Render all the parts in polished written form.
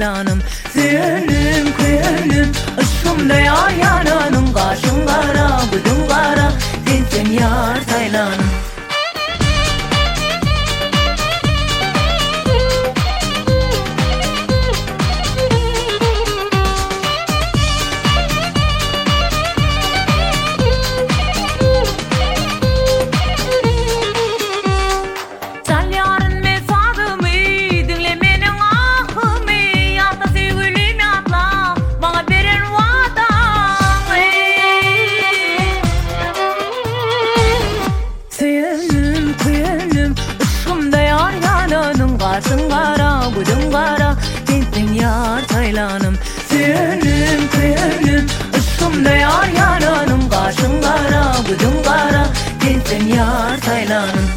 taylanım. Söyünüm köyünüm ışkımda yar yananım. Kaşın kara budun kara sensen yar taylanım. Kaşın kara budun kara sensen yar taylanım. Söyünüm köyünüm ışkımda yar yananım. Kaşın kara budun kara sensen yar taylanım.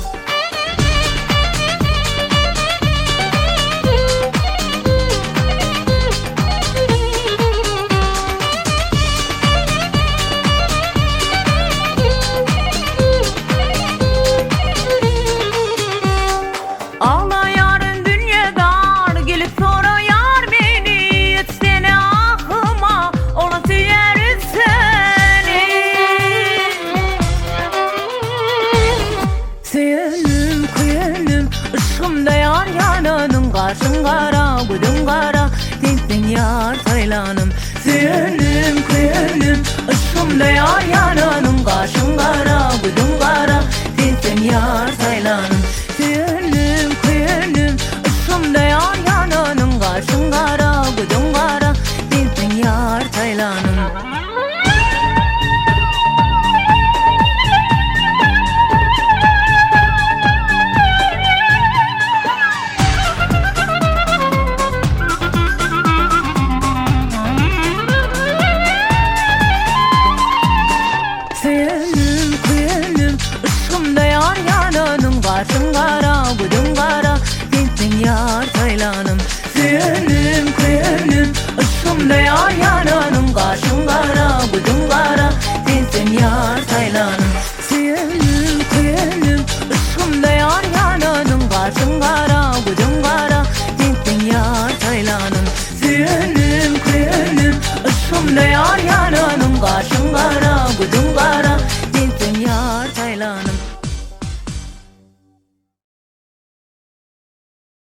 Söyünüm köyünüm ışkımda yar yananım. Kaşın kara budun kara sensen yar taylanım. Söyünüm köyünüm ışkımda yar yananım.